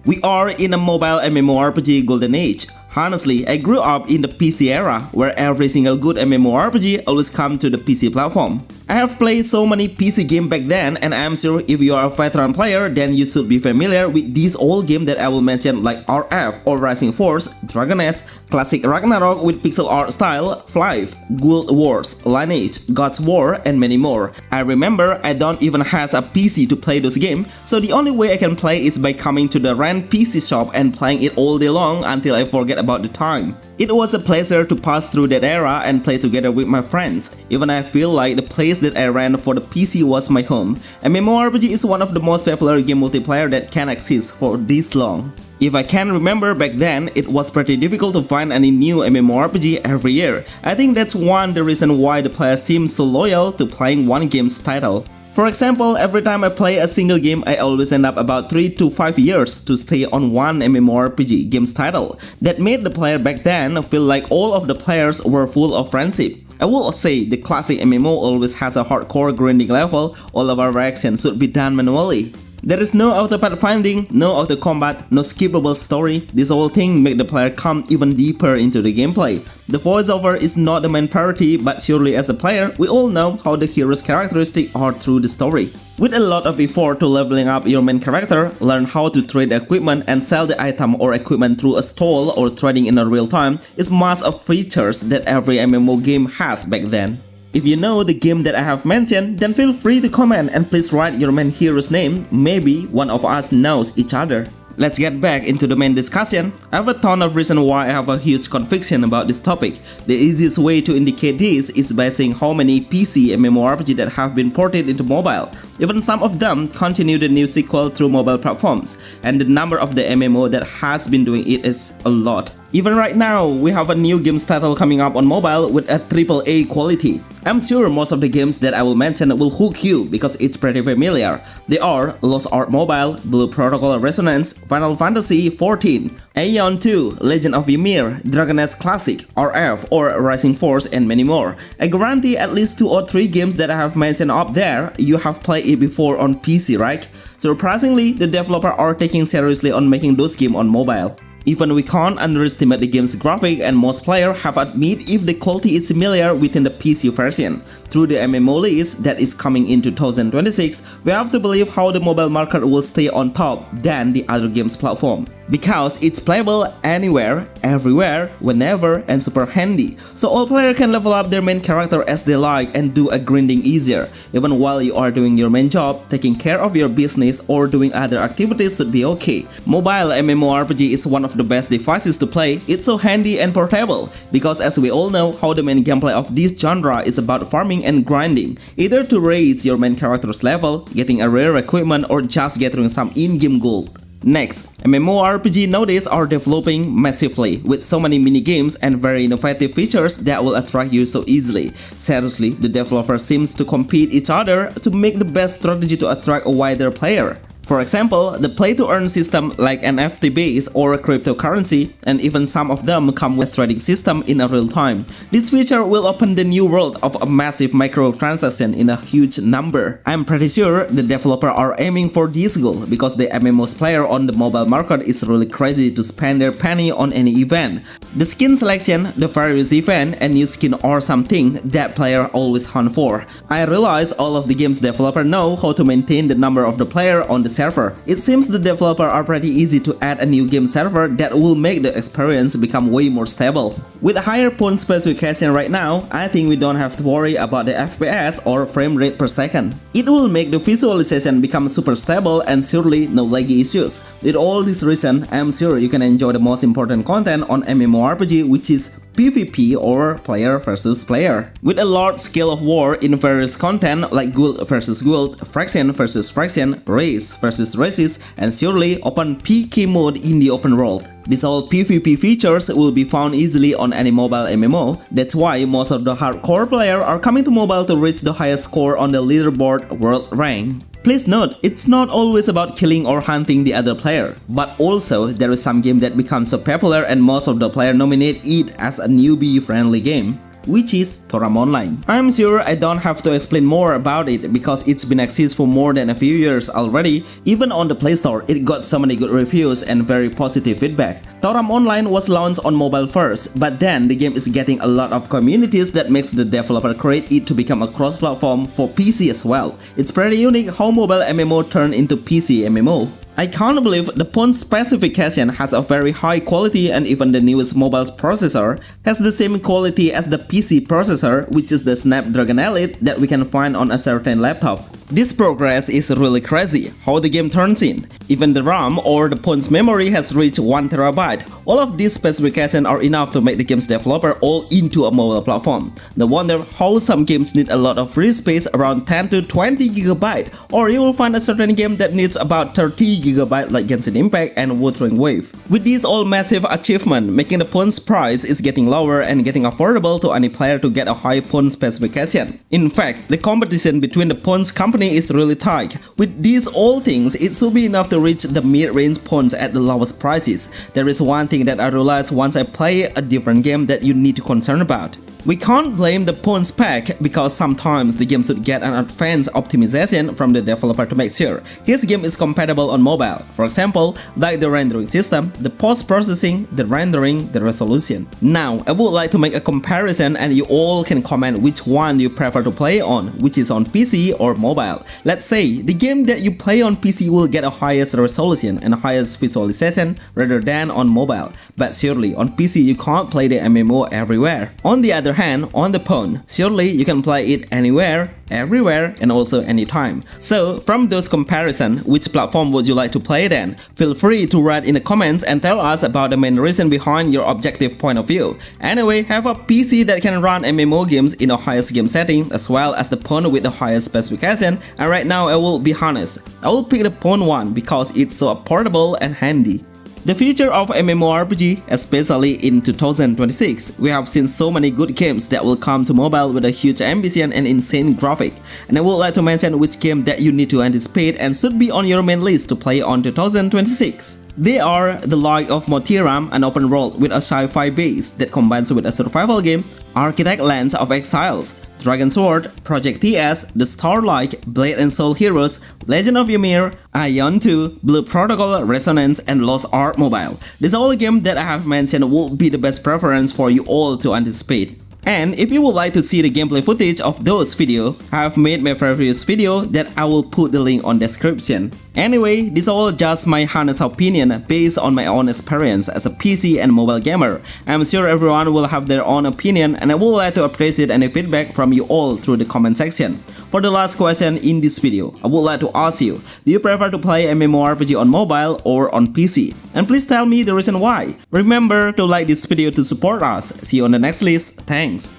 We are in a mobile MMORPG golden age. Honestly, I grew up in the PC era, where every single good MMORPG always come to the PC platform. I have played so many PC games back then, and I am sure if you are a veteran player, then you should be familiar with these old games that I will mention, like RF or Rising Force, Dragon Age, Classic Ragnarok with pixel art style, Flive, Guild Wars, Lineage, God's War, and many more. I remember I don't even have a PC to play those games, so the only way I can play is by coming to the rent PC shop and playing it all day long until I forget about the time. It was a pleasure to pass through that era and play together with my friends. Even I feel like the place that I ran for the PC was my home. MMORPG is one of the most popular game multiplayer that can exist for this long. If I can remember back then, it was pretty difficult to find any new MMORPG every year. I think that's one the reason why the players seem so loyal to playing one game's title. For example, every time I play a single game, I always end up about 3 to 5 years to stay on one MMORPG game's title. That made the player back then feel like all of the players were full of friendship. I will say the classic MMO always has a hardcore grinding level. All of our actions should be done manually. There is no auto pathfinding, no auto combat, no skippable story. This whole thing makes the player come even deeper into the gameplay. The voiceover is not the main priority, but surely as a player, we all know how the hero's characteristics are through the story. With a lot of effort to leveling up your main character, learn how to trade equipment and sell the item or equipment through a stall or trading in a real time is much of features that every MMO game has back then. If you know the game that I have mentioned, then feel free to comment and please write your main hero's name. Maybe one of us knows each other. Let's get back into the main discussion. I have a ton of reasons why I have a huge conviction about this topic. The easiest way to indicate this is by seeing how many PC MMORPG that have been ported into mobile. Even some of them continue the new sequel through mobile platforms, and the number of the MMO that has been doing it is a lot. Even right now, we have a new games title coming up on mobile with a AAA quality. I'm sure most of the games that I will mention will hook you because it's pretty familiar. They are Lost Ark Mobile, Blue Protocol Resonance, Final Fantasy XIV, Aeon 2, Legend of Ymir, Dragon Age Classic, RF or Rising Force, and many more. I guarantee at least 2 or 3 games that I have mentioned up there, you have played it before on PC, right? Surprisingly, the developers are taking seriously on making those games on mobile. Even we can't underestimate the game's graphic, and most players have admitted if the quality is similar within the PC version. Through the MMO list that is coming in 2026, we have to believe how the mobile market will stay on top than the other games platform. Because it's playable anywhere, everywhere, whenever, and super handy. So all players can level up their main character as they like and do a grinding easier. Even while you are doing your main job, taking care of your business or doing other activities should be okay. Mobile MMORPG is one of the best devices to play. It's so handy and portable. Because as we all know, how the main gameplay of this genre is about farming and grinding. Either to raise your main character's level, getting a rare equipment, or just gathering some in-game gold. Next, MMORPG nowadays are developing massively with so many mini-games and very innovative features that will attract you so easily. Seriously, the developers seems to compete each other to make the best strategy to attract a wider player. For example, the play-to-earn system like NFT base or cryptocurrency, and even some of them come with trading system in a real time. This feature will open the new world of a massive microtransaction in a huge number. I'm pretty sure the developers are aiming for this goal because the MMO's player on the mobile market is really crazy to spend their penny on any event. The skin selection, the various event, and new skin are something that player always hunt for. I realize all of the game's developers know how to maintain the number of the player on the server. It seems the developers are pretty easy to add a new game server that will make the experience become way more stable. With a higher point specification right now, I think we don't have to worry about the FPS or frame rate per second. It will make the visualization become super stable and surely no laggy issues. With all this reason, I'm sure you can enjoy the most important content on MMORPG, which is PvP or player versus player. With a large scale of war in various content like guild versus guild, faction versus faction, race versus races, and surely open PK mode in the open world. These all PvP features will be found easily on any mobile MMO. That's why most of the hardcore players are coming to mobile to reach the highest score on the leaderboard world rank. Please note, it's not always about killing or hunting the other player, but also there is some game that becomes so popular and most of the players nominate it as a newbie friendly game. which is Toram Online. I'm sure I don't have to explain more about it because it's been exist for more than a few years already. Even on the Play Store, it got so many good reviews and very positive feedback. Toram Online was launched on mobile first, but then the game is getting a lot of communities that makes the developer create it to become a cross-platform for PC as well. It's pretty unique how mobile MMO turned into PC MMO. I can't believe the phone specification has a very high quality, and even the newest mobile processor has the same quality as the PC processor, which is the Snapdragon Elite that we can find on a certain laptop. This progress is really crazy, how the game turns in. Even the RAM or the phone's memory has reached 1 TB. All of these specifications are enough to make the game's developer all into a mobile platform. No wonder how some games need a lot of free space around 10 to 20 GB, or you will find a certain game that needs about 30 GB like Genshin Impact and Wuthering Wave. With these all massive achievements, making the phone's price is getting lower and getting affordable to any player to get a high phone specification. In fact, the competition between the phone's company is really tight. With these all things, it should be enough to reach the mid-range phones at the lowest prices. There is one thing that I realized once I play a different game that you need to concern about. We can't blame the phone spec because sometimes the game should get an advanced optimization from the developer to make sure his game is compatible on mobile. For example, like the rendering system, the post-processing, the rendering, the resolution. Now, I would like to make a comparison and you all can comment which one you prefer to play on, which is on PC or mobile. Let's say the game that you play on PC will get a highest resolution and highest visualization rather than on mobile. But surely on PC you can't play the MMO everywhere. On the other hand, on the phone, surely you can play it anywhere, everywhere, and also anytime. So from those comparisons, which platform would you like to play then? Feel free to write in the comments and tell us about the main reason behind your objective point of view. Anyway, have a PC that can run MMO games in the highest game setting as well as the phone with the highest specification, and right now I will be honest, I will pick the phone one because it's so portable and handy. The future of MMORPG, especially in 2026, we have seen so many good games that will come to mobile with a huge ambition and insane graphic. And I would like to mention which game that you need to anticipate and should be on your main list to play on 2026. They are the like of Motiram, an open world with a sci-fi base that combines with a survival game, Architect Lands of Exiles, Dragon Sword, Project TS, The Starlight, Blade and Soul Heroes, Legend of Ymir, Ion 2, Blue Protocol, Resonance, and Lost Ark Mobile. These all games that I have mentioned will be the best preference for you all to anticipate. And if you would like to see the gameplay footage of those videos, I have made my previous video that I will put the link on description. Anyway, this is all just my honest opinion based on my own experience as a PC and mobile gamer. I'm sure everyone will have their own opinion and I would like to appreciate any feedback from you all through the comment section. For the last question in this video, I would like to ask you, do you prefer to play MMORPG on mobile or on PC? And please tell me the reason why. Remember to like this video to support us. See you on the next list. Thanks.